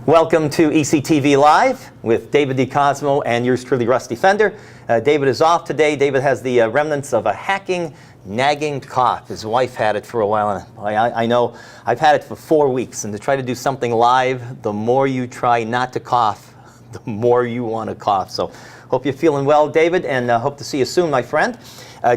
Welcome to ECTV Live with David DeCosmo and yours truly, Rusty Fender. David is off today. David has the remnants of a hacking, nagging cough. His wife had it for a while, and I know I've had it for 4 weeks. And to try to do something live, the more you try not to cough, the more you want to cough. So hope you're feeling well, David, and hope to see you soon, my friend.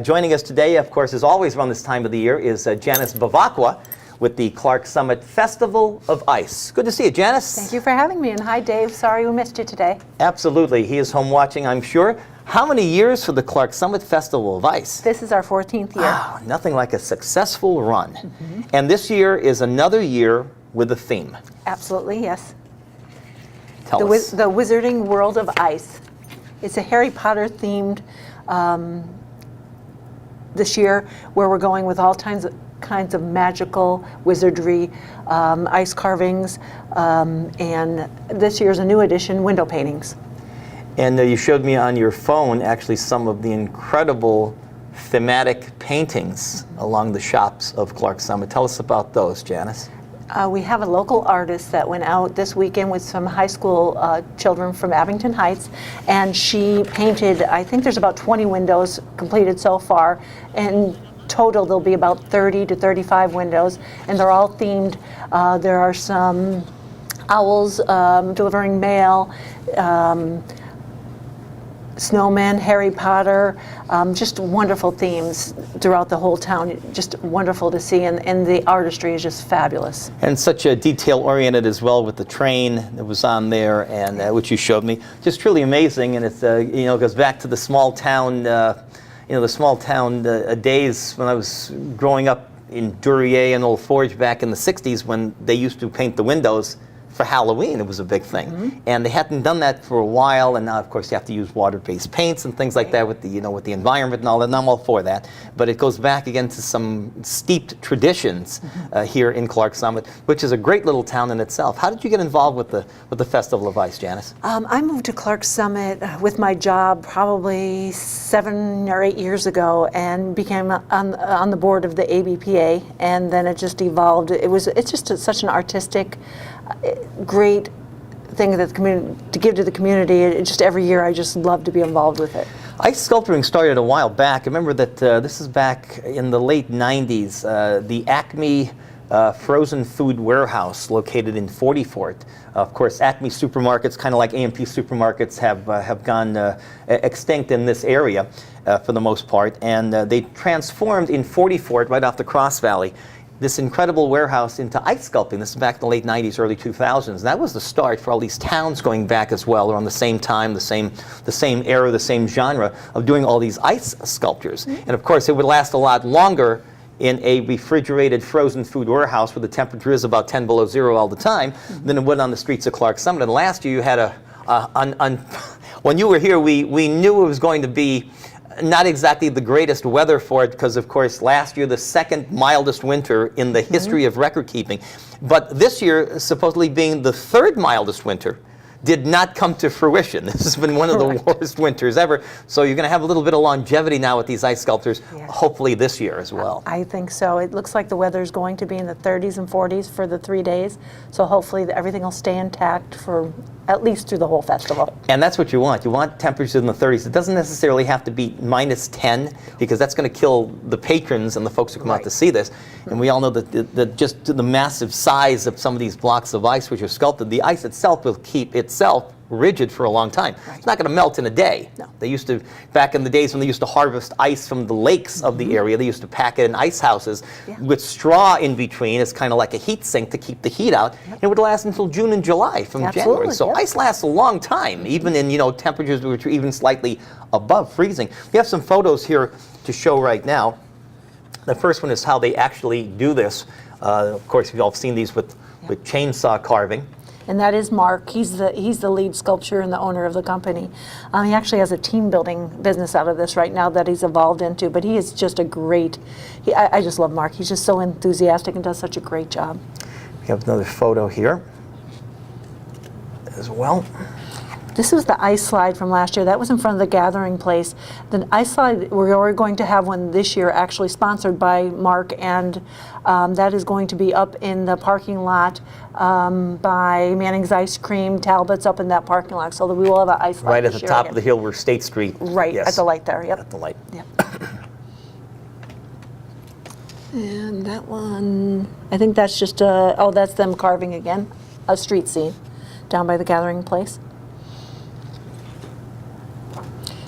Joining us today, of course, as always around this time of the year, is Janice Bevacqua with the Clark Summit Festival of Ice. Good to see you, Janice. Thank you for having me, and hi, Dave. Sorry we missed you today. Absolutely. He is home watching, I'm sure. How many years for the Clark Summit Festival of Ice? This is our 14th year. Wow, nothing like a successful run. Mm-hmm. And this year is another year with a theme. Absolutely, yes. Tell us. The Wizarding World of Ice. It's a Harry Potter themed this year, where we're going with all kinds of magical wizardry, ice carvings, and this year's a new addition, window paintings. And you showed me on your phone actually some of the incredible thematic paintings along the shops of Clark Summit. Tell us about those, Janice. We have a local artist that went out this weekend with some high school children from Abington Heights, and she painted, I think there's about 20 windows completed so far, and total there'll be about 30 to 35 windows, and they're all themed. There are some owls delivering mail, snowmen, Harry Potter, just wonderful themes throughout the whole town. Just wonderful to see, and the artistry is just fabulous. And such a detail-oriented as well with the train that was on there, and which you showed me. Just truly amazing, and it's goes back to the small town. The small town days when I was growing up in Duryea and Old Forge back in the 60s, when they used to paint the windows for Halloween. It was a big thing. Mm-hmm. And they hadn't done that for a while, and now of course you have to use water-based paints and things like that with the with the environment and all that, and I'm all for that. But it goes back again to some steeped traditions here in Clark Summit, which is a great little town in itself. How did you get involved with the Festival of Ice, Janice? I moved to Clark Summit with my job probably 7 or 8 years ago, and became on the board of the ABPA, and then it just evolved. It's just such an artistic, great thing that the community, to give to the community. Just every year I just love to be involved with it. Ice sculpturing started a while back. I remember that this is back in the late 90s. The Acme frozen food warehouse located in 40 Fort. Of course, Acme supermarkets, kind of like A&P supermarkets, have gone extinct in this area for the most part, and they transformed in 40 Fort, right off the Cross Valley, this incredible warehouse into ice sculpting. This is back in the late 90s, early 2000s. And that was the start for all these towns going back as well, around the same time, the same era, the same genre of doing all these ice sculptures. Mm-hmm. And of course, it would last a lot longer in a refrigerated frozen food warehouse where the temperature is about 10 below zero all the time, mm-hmm, than it would on the streets of Clark Summit. And last year you had when you were here, we knew it was going to be not exactly the greatest weather for it, because of course last year the second mildest winter in the history of record keeping, but this year supposedly being the third mildest winter did not come to fruition. This has been one of the worst winters ever. So you're going to have a little bit of longevity now with these ice sculptures, hopefully this year as well. I think so. It looks like the weather is going to be in the 30s and 40s for the 3 days. So hopefully everything will stay intact for at least through the whole festival. And that's what you want. You want temperatures in the 30s. It doesn't necessarily have to be minus 10, because that's going to kill the patrons and the folks who come out to see this. And we all know that just the massive size of some of these blocks of ice which are sculpted, the ice itself will keep itself rigid for a long time. Right. It's not going to melt in a day. No. They used to, back in the days when they used to harvest ice from the lakes of the area, they used to pack it in ice houses with straw in between as kind of like a heat sink to keep the heat out. And it would last until June and July from January. So ice lasts a long time, even in temperatures which are even slightly above freezing. We have some photos here to show right now. The first one is how they actually do this. Of course, you've all seen these with chainsaw carving. And that is Mark. He's the lead sculptor and the owner of the company. He actually has a team building business out of this right now that he's evolved into, but he is just a great, I just love Mark. He's just so enthusiastic and does such a great job. We have another photo here as well. This was the ice slide from last year. That was in front of the gathering place. The ice slide, we're going to have one this year, actually sponsored by Mark, and that is going to be up in the parking lot by Manning's Ice Cream. Talbot's up in that parking lot, so that we will have an ice slide Right at this the year top again. of the hill where State Street. Right, yes. at the light there, yep. At the light. Yep. And that one, I think that's just oh, that's them carving again, a street scene down by the gathering place.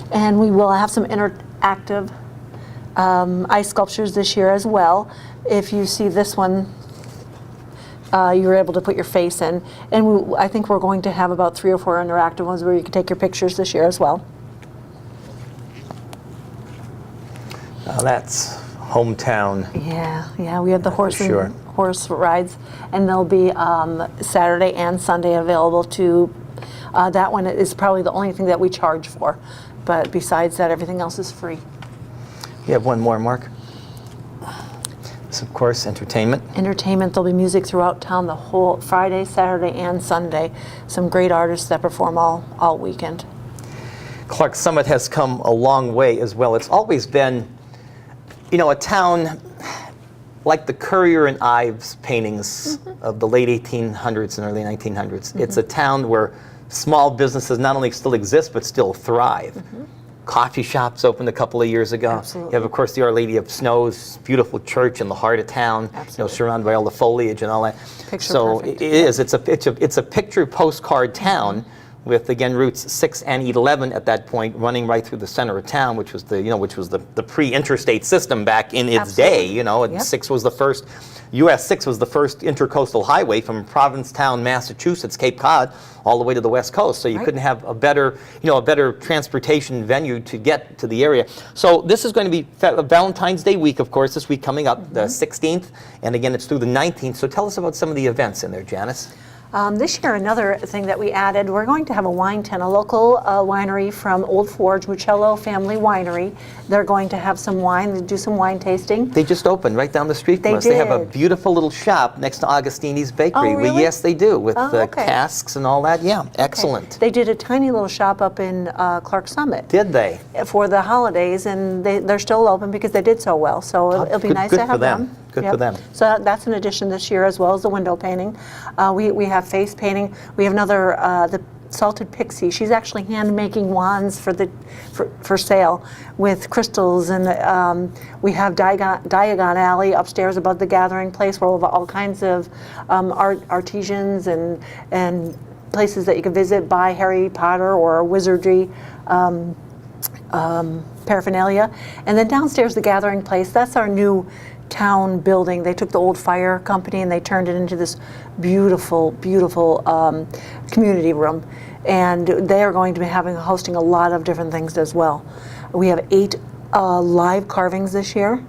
And we will have some interactive ice sculptures this year as well. If you see this one, you're able to put your face in. And I think we're going to have about 3 or 4 interactive ones where you can take your pictures this year as well. Now that's hometown. Yeah, we have the horse sure. horse rides, and they'll be Saturday and Sunday available to. That one is probably the only thing that we charge for, but besides that, everything else is free. You have one more, Mark? This, of course, entertainment. Entertainment, there'll be music throughout town the whole Friday, Saturday, and Sunday. Some great artists that perform all weekend. Clark Summit has come a long way as well. It's always been, you know, a town like the Currier and Ives paintings of the late 1800s and early 1900s. It's a town where small businesses not only still exist, but still thrive. Coffee shops opened a couple of years ago. Absolutely. You have, of course, the Our Lady of Snows, beautiful church in the heart of town, you know, Absolutely. surrounded by all the foliage and all that. Picture so perfect. it is. It's a picture postcard town with, again, routes 6 and 11 at that point running right through the center of town, which was the pre-interstate system back in its day. Absolutely. You know, and Yep. 6 was the first. US 6 was the first intercoastal highway from Provincetown, Massachusetts, Cape Cod, all the way to the West Coast. So you Right. couldn't have a better transportation venue to get to the area. So this is going to be Valentine's Day week, of course, this week coming up, the 16th, and again, it's through the 19th. So tell us about some of the events in there, Janice. This year, another thing that we added, we're going to have a wine tent, a local winery from Old Forge, Mucello Family Winery. They're going to have some wine, they do some wine tasting. They just opened right down the street from They us. They have a did. beautiful little shop next to Augustini's Bakery. Oh, really? Yes, they do, with Oh, okay. casks and all that. Yeah, excellent. They did a tiny little shop up in Clark Summit Did they? for the holidays, and they're still open because they did so well. So it'll be good- nice good to for have them. Good for them. So that's an addition this year, as well as the window painting. We have face painting. We have another the Salted Pixie. She's actually hand making wands for sale with crystals, and we have Diagon Alley upstairs above the gathering place where we'll have all kinds of artisans and places that you can visit, buy Harry Potter or wizardry paraphernalia. And then downstairs, the gathering place, that's our new town building. They took the old fire company and they turned it into this beautiful, beautiful community room. And they are going to be hosting a lot of different things as well. We have 8 live carvings this year,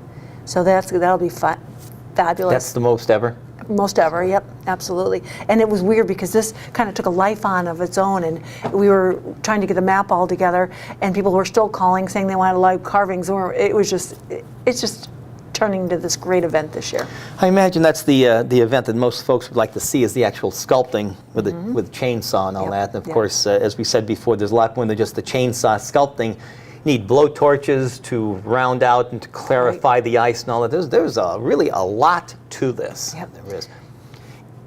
so that'll be fabulous. That's the most ever? Most ever, yep, absolutely. And it was weird because this kind of took a life on of its own, and we were trying to get a map all together, and people were still calling saying they wanted live carvings. It's just turning into this great event this year. I imagine that's the event that most folks would like to see, is the actual sculpting with chainsaw and all Yep, that. And of yep. course, as we said before, there's a lot more than just the chainsaw sculpting. You need blow torches to round out and to clarify the ice and all that. There's really a lot to this. Yep. There is.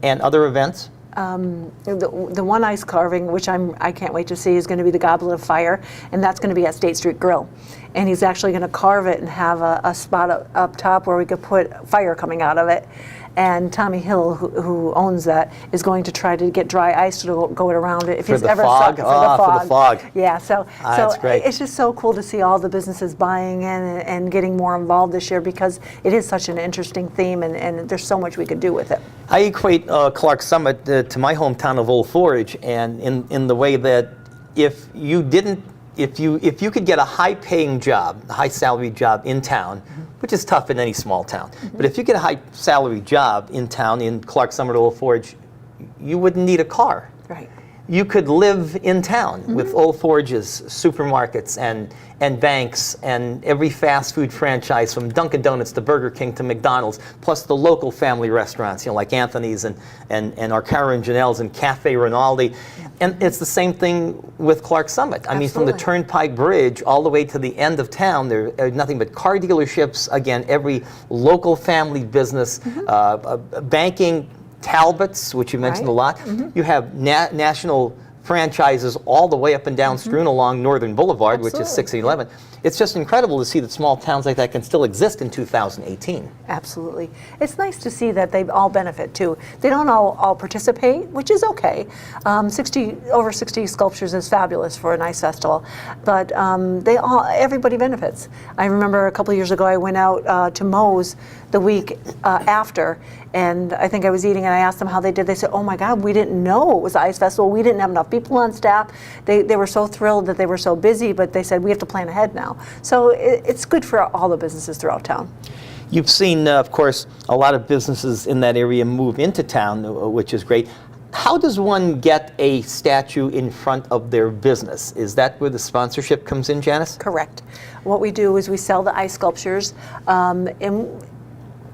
And other events? The one ice carving, which I can't wait to see, is going to be the Goblet of Fire, and that's going to be at State Street Grill. And he's actually going to carve it and have a spot up top where we could put fire coming out of it. And Tommy Hill, who owns that, is going to try to get dry ice to go around it. If For he's the ever fog? for For the fog. Yeah, so That's great. it's just so cool to see all the businesses buying in and getting more involved this year, because it is such an interesting theme, and there's so much we could do with it. I equate Clark Summit to my hometown of Old Forge, and in the way that if you could get a high-paying job, a high-salary job in town, which is tough in any small town, but if you get a high-salary job in town in Clark Summit or Old Forge, you wouldn't need a car. Right. you could live in town with Old Forge's, supermarkets, and banks, and every fast food franchise from Dunkin' Donuts to Burger King to McDonald's, plus the local family restaurants, like Anthony's and Arcara and Janelle's and Cafe Rinaldi. And it's the same thing with Clark Summit. I mean, from the Turnpike Bridge all the way to the end of town, there are nothing but car dealerships. Again, every local family business, banking, Talbot's, which you mentioned a lot. You have national franchises all the way up and down strewn along Northern Boulevard, which is 6 and 11. It's just incredible to see that small towns like that can still exist in 2018. Absolutely. It's nice to see that they all benefit too. They don't all participate, which is okay. Over 60 sculptures is fabulous for an ice festival, but everybody benefits. I remember a couple of years ago I went out to Moe's the week after, and I think I was eating and I asked them how they did. They said, oh my God, we didn't know it was an ice festival. We didn't have enough people on staff. They were so thrilled that they were so busy, but they said we have to plan ahead now. So it's good for all the businesses throughout town. You've seen, of course, a lot of businesses in that area move into town, which is great. How does one get a statue in front of their business? Is that where the sponsorship comes in, Janice? Correct. What we do is we sell the ice sculptures.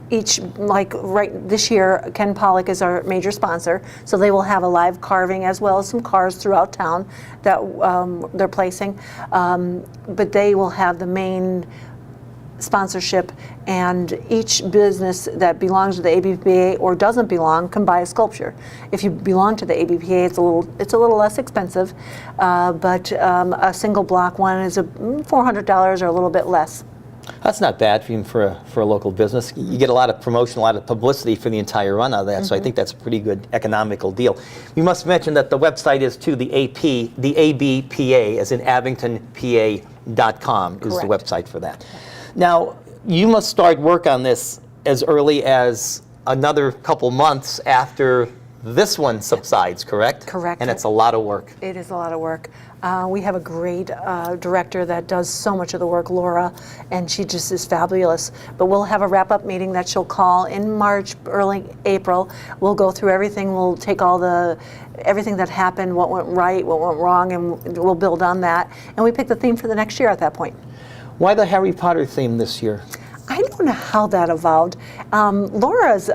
Right this year, Ken Pollock is our major sponsor, so they will have a live carving as well as some cars throughout town that they're placing. But they will have the main sponsorship, and each business that belongs to the ABPA or doesn't belong can buy a sculpture. If you belong to the ABPA, it's a little less expensive, but a single block one is $400 or a little bit less. That's not bad for a local business. You get a lot of promotion, a lot of publicity for the entire run out of that, so I think that's a pretty good economical deal. We must mention that the website is the ABPA, as in AbingtonPA.com is the website for that. Now, you must start work on this as early as another couple months after this one subsides, correct? Correct. And it's a lot of work. It is a lot of work. We have a great director that does so much of the work, Laura, and she just is fabulous. But we'll have a wrap-up meeting that she'll call in March, early April. We'll go through everything. We'll take everything that happened, what went right, what went wrong, and we'll build on that. And we pick the theme for the next year at that point. Why the Harry Potter theme this year? I don't know how that evolved. Laura's,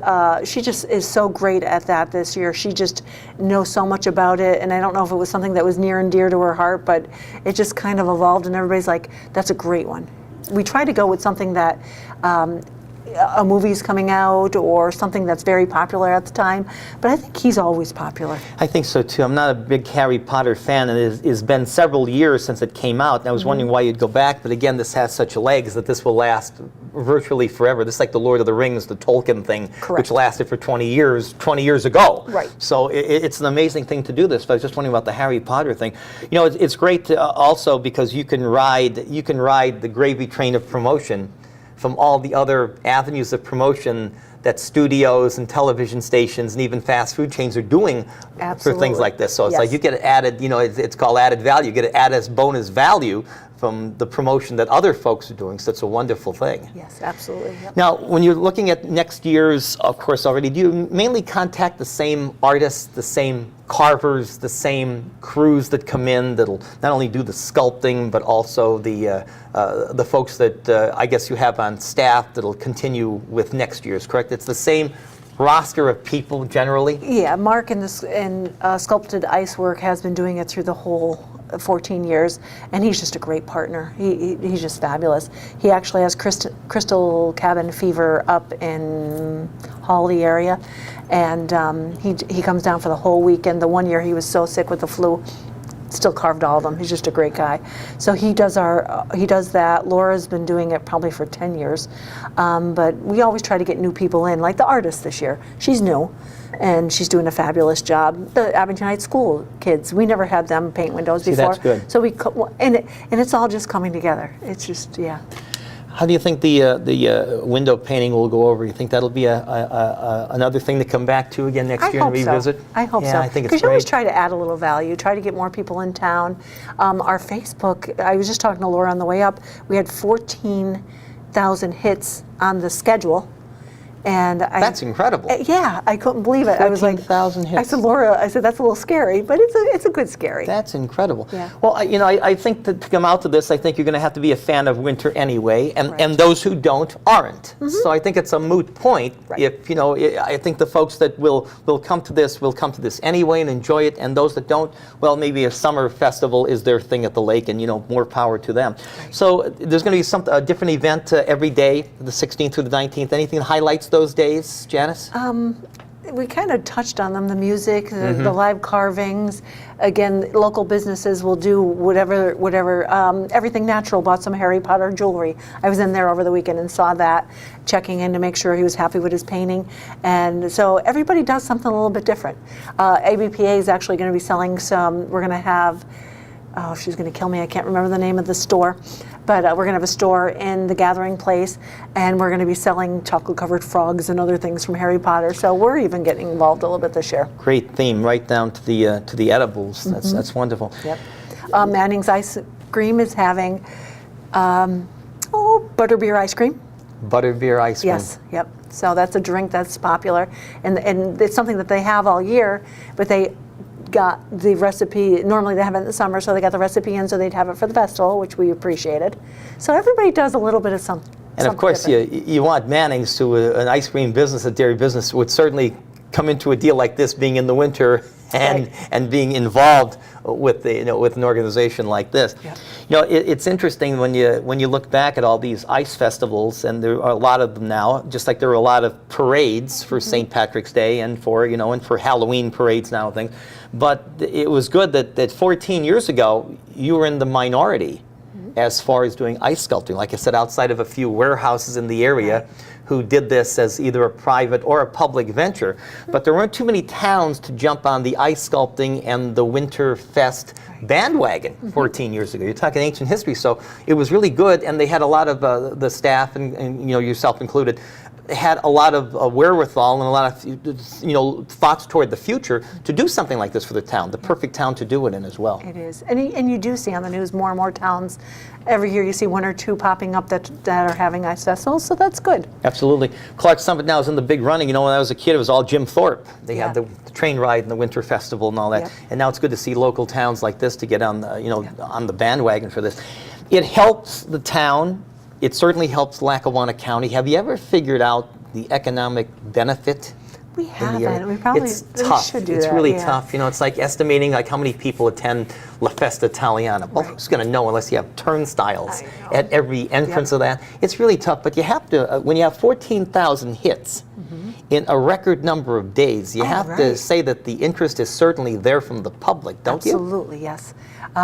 she just is so great at that this year. She just knows so much about it, and I don't know if it was something that was near and dear to her heart, but it just kind of evolved, and everybody's like, that's a great one. We try to go with something that a movie's coming out or something that's very popular at the time, but I think he's always popular. I think so too. I'm not a big Harry Potter fan, and it's been several years since it came out, and I was wondering why you'd go back, but again, this has such legs that this will last virtually forever. This is like the Lord of the Rings, the Tolkien thing, which lasted for 20 years ago. Right. So it's an amazing thing to do this, but I was just wondering about the Harry Potter thing. You know, it's great to, also because you can ride the gravy train of promotion from all the other avenues of promotion that studios and television stations and even fast food chains are doing for things like this. So it's like you get added, it's called added value. You get it added as bonus value from the promotion that other folks are doing. So it's a wonderful thing. Yes, absolutely. Yep. Now, when you're looking at next year's, of course, already, do you mainly contact the same artists, the same carvers, the same crews that come in that'll not only do the sculpting, but also the folks that I guess you have on staff that'll continue with next year's, correct? It's the same roster of people generally? Yeah, Mark in sculpted ice work has been doing it through the whole 14 years, and he's just a great partner. He's just fabulous. He actually has crystal cabin fever up in Hawley area, and he comes down for the whole weekend. The one year he was so sick with the flu, still carved all of them. He's just a great guy. So he does that. Laura's been doing it probably for 10 years, but we always try to get new people in, like the artist this year. She's new, and she's doing a fabulous job. The Abington Heights School kids, we never had them paint windows before. That's good. So and it's all just coming together. It's just, yeah. How do you think the window painting will go over? You think that'll be another thing to come back to again next year and revisit? I hope so. Yeah, I think it's great. Because you always try to add a little value, try to get more people in town. Our Facebook, I was just talking to Laura on the way up, we had 14,000 hits on the schedule, And That's incredible. Yeah, I couldn't believe it. I was like, 14,000 hits. I said, Laura, I said, that's a little scary, but it's a good scary. That's incredible. Yeah. Well, I think that to come out to this, I think you're going to have to be a fan of winter anyway, and, Right. and those who don't aren't. So I think it's a moot point. Right. If I think the folks that will come to this anyway and enjoy it, and those that don't, well, maybe a summer festival is their thing at the lake, and more power to them. Right. So there's going to be a different event every day, the 16th through the 19th. Anything that highlights those days, Janice? We kind of touched on them, the music, the live carvings. Again, local businesses will do whatever, everything natural, bought some Harry Potter jewelry. I was in there over the weekend and saw that, checking in to make sure he was happy with his painting. And so everybody does something a little bit different. ABPA is actually going to be selling some, we're going to have, oh, she's going to kill me, I can't remember the name of the store. But we're going to have a store in the gathering place, and we're going to be selling chocolate-covered frogs and other things from Harry Potter. So we're even getting involved a little bit this year. Great theme, right down to the edibles. That's wonderful. Yep. Manning's Ice Cream is having butterbeer ice cream. Butterbeer ice cream. Yes. Yep. So that's a drink that's popular, and it's something that they have all year, but they got the recipe. Normally they have it in the summer, so they got the recipe in so they'd have it for the festival, which we appreciated. So everybody does a little bit of something. And of course, you want Manning's to an ice cream business, a dairy business, would certainly come into a deal like this, being in the winter and being involved with with an organization like this. Yeah. It's interesting when you look back at all these ice festivals, and there are a lot of them now, just like there are a lot of parades for St. Patrick's Day and for and for Halloween parades now and things. But it was good that 14 years ago you were in the minority as far as doing ice sculpting. Like I said, outside of a few warehouses in the area who did this as either a private or a public venture. But there weren't too many towns to jump on the ice sculpting and the Winter Fest bandwagon 14 years ago. You're talking ancient history, so it was really good, and they had a lot of the staff, and yourself included, had a lot of wherewithal and a lot of thoughts toward the future to do something like this for the town, the perfect town to do it in as well. It is, and you do see on the news more and more towns. Every year you see one or two popping up that are having ice festivals, so that's good. Absolutely. Clark Summit now is in the big running. When I was a kid, it was all Jim Thorpe. They had the train ride and the Winter Festival and all that. And now it's good to see local towns like this to get on on the bandwagon for this. It helps the town. It certainly helps Lackawanna County. Have you ever figured out the economic benefit? We haven't. We probably should do that. It's really tough. It's like estimating like how many people attend La Festa Italiana. Well, who's going to know unless you have turnstiles at every entrance of that? It's really tough. But you have to, when you have 14,000 hits in a record number of days, you have to say that the interest is certainly there from the public, don't you? Absolutely, yes.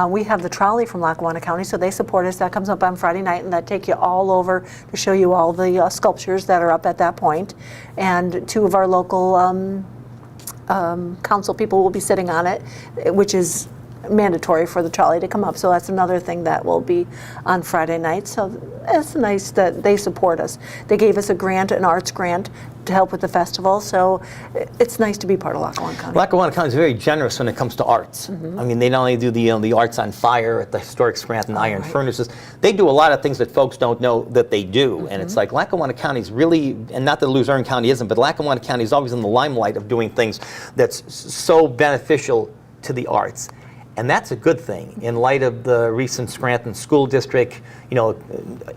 We have the trolley from Lackawanna County, so they support us. That comes up on Friday night, and that take you all over to show you all the sculptures that are up at that point. And two of our local council people will be sitting on it, which is mandatory for the trolley to come up. So that's another thing that will be on Friday night. So it's nice that they support us. They gave us a grant, an arts grant, to help with the festival. So it's nice to be part of Lackawanna County. Lackawanna County is very generous when it comes to arts. I mean, they not only do the Arts on Fire at the historic Scranton Iron Furnaces, they do a lot of things that folks don't know that they do. And it's like Lackawanna County is really, and not that Luzerne County isn't, but Lackawanna County is always in the limelight of doing things that's so beneficial to the arts. And that's a good thing in light of the recent Scranton School District,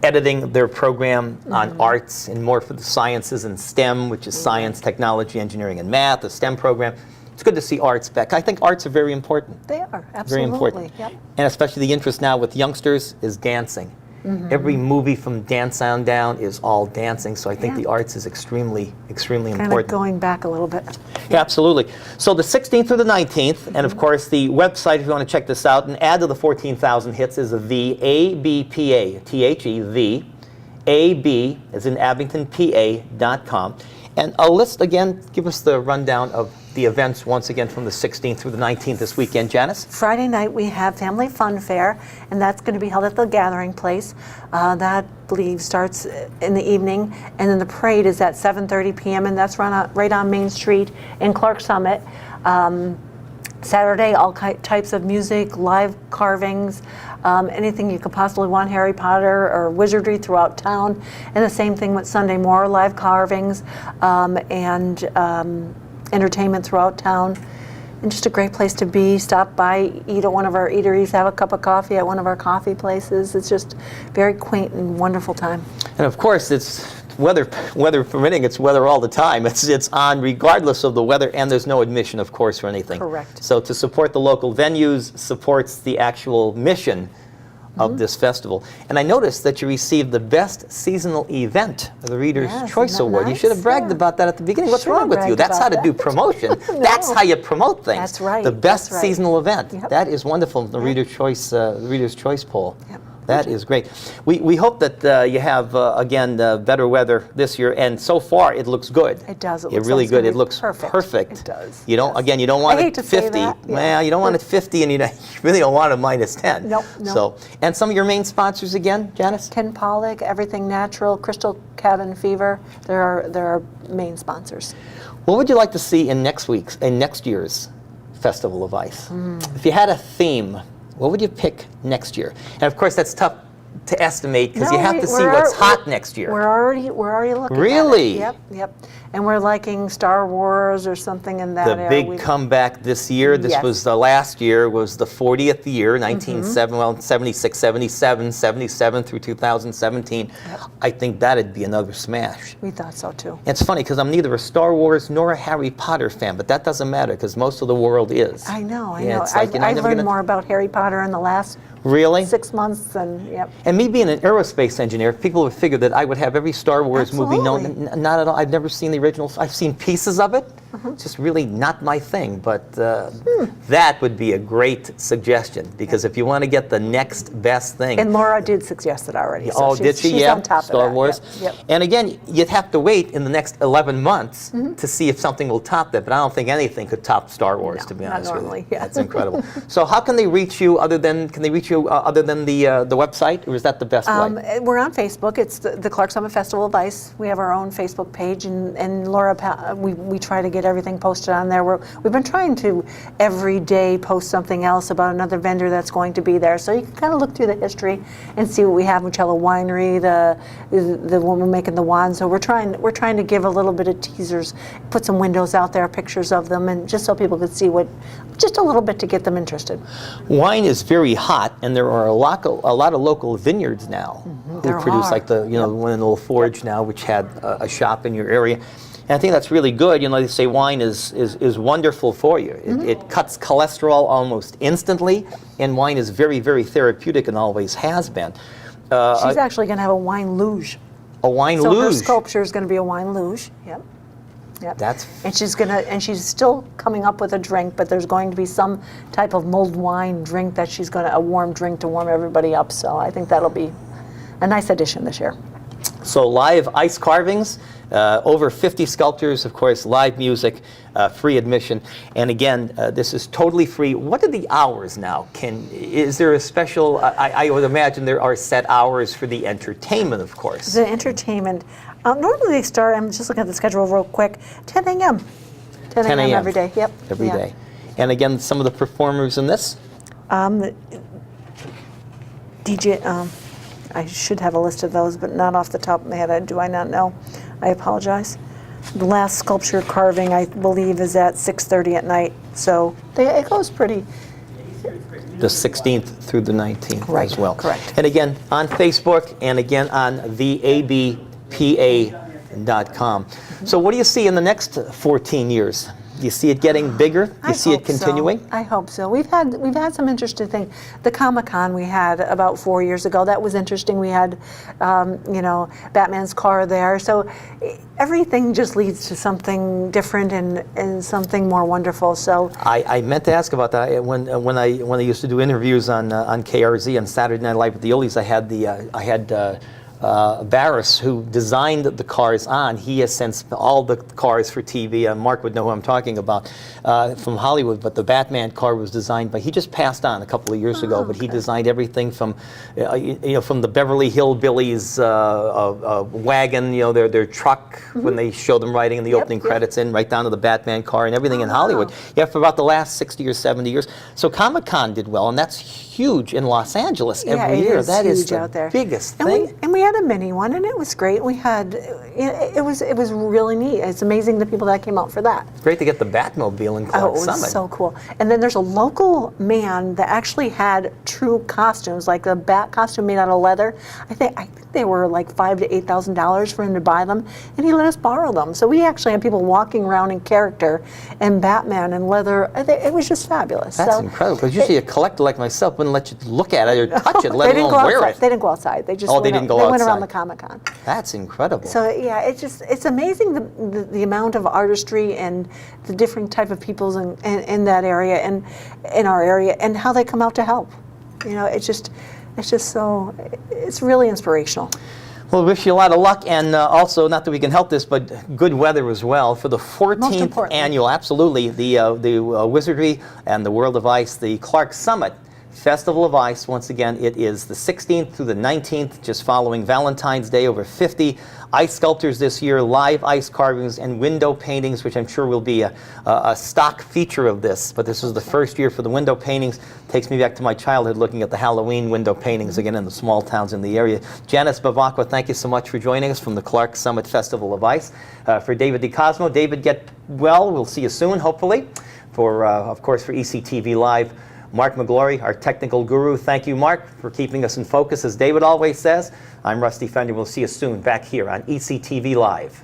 editing their program on arts and more for the sciences and STEM, which is science, technology, engineering, and math, the STEM program. It's good to see arts back. I think arts are very important. They are, absolutely. Very important. Yep. And especially the interest now with youngsters is dancing. Every movie from Dance on Down is all dancing, so I think the arts is extremely, extremely important. Kind of going back a little bit. Yeah, absolutely. So the 16th through the 19th, and of course the website, if you want to check this out, and add to the 14,000 hits is the ABPA, THE, AB, as in AbingtonPA.com. And let's again give us the rundown of the events once again from the 16th through the 19th this weekend. Janice? Friday night we have Family Fun Fair, and that's going to be held at the Gathering Place. That, I believe, starts in the evening, and then the parade is at 7:30 p.m., and that's right on Main Street in Clark Summit. Saturday, all types of music, live carvings, anything you could possibly want, Harry Potter or wizardry throughout town. And the same thing with Sunday, more live carvings and entertainment throughout town. And just a great place to be. Stop by, eat at one of our eateries, have a cup of coffee at one of our coffee places. It's just very quaint and wonderful time. And of course, it's weather permitting, it's weather all the time. It's on regardless of the weather, and there's no admission, of course, for anything. Correct. So to support the local venues supports the actual mission of this festival. And I noticed that you received the Best Seasonal Event of the Reader's Choice isn't that Award. You nice? should have bragged about that at the beginning. What's Should wrong have with you? bragged That's how to about do that. promotion. No. That's how you promote things. That's right. The Best That's right. Seasonal Event. Yep. That is wonderful. The Reader's Choice poll. Yep. That is great. We hope that you have, again, better weather this year, and so far it looks good. It does. It It's looks really like it's good. gonna It be looks perfect. It does. You don't, Yes. again, you don't want I it hate to say 50. that, yeah. Well, you don't want it 50, and you really don't want it minus 10. Nope, nope. So, and some of your main sponsors again, Janice? Ken Pollock, Everything Natural, Crystal Cabin Fever. They're our main sponsors. What would you like to see in next year's Festival of Ice? If you had a theme, what would you pick next year? And of course, that's tough to estimate because you have to see what's hot next year. We're already looking Really? at it. Yep. And we're liking Star Wars or something in that The area. big comeback this year, this Yes. was the last year, was the 40th year, 76, 77, 77 through 2017. I think that'd be another smash. We thought so too. It's funny because I'm neither a Star Wars nor a Harry Potter fan, but that doesn't matter because most of the world is. I know. Yeah, it's like, I've learned more about Harry Potter in the last Really? 6 months than, yep. And me being an aerospace engineer, people would figure that I would have every Star Wars movie known. Absolutely. Not at all. I've never seen the originals. I've seen pieces of it. It's just really not my thing. But that would be a great suggestion because if you want to get the next best thing. And Laura did suggest it already. So Oh, did she? She's Yeah, on top Star of that. Wars. Yep. And again, you'd have to wait in the next 11 months to see if something will top that. But I don't think anything could top Star Wars, No, to be not honest with normally, you. yeah. That's incredible. So how can they reach you other than the website, or is that the best way? We're on Facebook. It's the Clark Summit Festival of Ice. We have our own Facebook page, and Laura, we try to get everything posted on there. We've been trying to every day post something else about another vendor that's going to be there, so you can kind of look through the history and see what we have. Michella Winery, the woman making the wand. So we're trying to give a little bit of teasers, put some windows out there, pictures of them, and just so people could see just a little bit to get them interested. Wine is very hot, and there are a lot of local vineyards now who There produce are. like the one in Old Forge now, which had a shop in your area. And I think that's really good. You know, they say wine is wonderful for you. It cuts cholesterol almost instantly, and wine is very, very therapeutic and always has been. She's actually going to have a wine luge. A wine So her luge. sculpture is going to be a wine luge. Yep. Yep. That's and she's still coming up with a drink, but there's going to be some type of mulled wine drink that a warm drink to warm everybody up. So I think that'll be a nice addition this year. So live ice carvings, over 50 sculptures, of course, live music, free admission. And again, this is totally free. What are the hours now? Is there a special, I would imagine there are set hours for the entertainment, of course. The entertainment, normally they start, I'm just looking at the schedule real quick, 10 a.m. 10 a.m. every day, yep. Every day. And again, some of the performers in this? DJ, I should have a list of those, but not off the top of my head. Do I not know? I apologize. The last sculpture carving, I believe, is at 6:30 at night. So it goes pretty. The 16th through the 19th Right, as well. correct. And again, on Facebook, and again on theabpa.com. So what do you see in the next 14 years? Do you see it getting bigger? Do you see it continuing? I hope so. We've had some interesting things. The Comic-Con we had about 4 years ago, that was interesting. We had, Batman's car there. So everything just leads to something different and something more wonderful. So I meant to ask about that when I used to do interviews on KRZ on Saturday Night Live with the Oldies. I had Barris, who designed the cars on. He has since all the cars for TV. Mark would know who I'm talking about from Hollywood. But the Batman car was designed by. He just passed on a couple of years ago. But he designed everything from, from the Beverly Hillbillies wagon, their truck when they show them riding in the opening credits in, right down to the Batman car and everything in Hollywood. Yeah, for about the last 60 or 70 years. So Comic-Con did well, and that's huge in Los Angeles every year. That is the biggest thing. And we had a mini one, and it was great. We had, it was really neat. It's amazing the people that came out for that. Great to get the Batmobile in Clark Summit. It was so cool. And then there's a local man that actually had true costumes, like a bat costume made out of leather. I think they were like $5,000 to $8,000 for him to buy them, and he let us borrow them. So we actually had people walking around in character and Batman and leather. It was just fabulous. That's incredible. Because usually a collector like myself wouldn't let you look at it or touch it, let alone wear it. They didn't go outside. They just they went around the Comic-Con. That's incredible. So yeah, it's amazing the amount of artistry and the different type of peoples in that area and in our area, and how they come out to help. It's just so, it's really inspirational. Well, wish you a lot of luck, and also, not that we can help this, but good weather as well for the 14th annual, absolutely, the Wizardry and the World of Ice, the Clark Summit Festival of Ice. Once again, it is the 16th through the 19th, just following Valentine's Day. Over 50 ice sculptors this year, live ice carvings and window paintings, which I'm sure will be a stock feature of this. But this is the first year for the window paintings. Takes me back to my childhood looking at the Halloween window paintings again in the small towns in the area. Janice Bevacqua, thank you so much for joining us from the Clark Summit Festival of Ice. For David DeCosmo, David, get well. We'll see you soon, hopefully. For, of course, for ECTV Live, Mark McGlory, our technical guru. Thank you, Mark, for keeping us in focus. As David always says, I'm Rusty Fender. We'll see you soon back here on ECTV Live.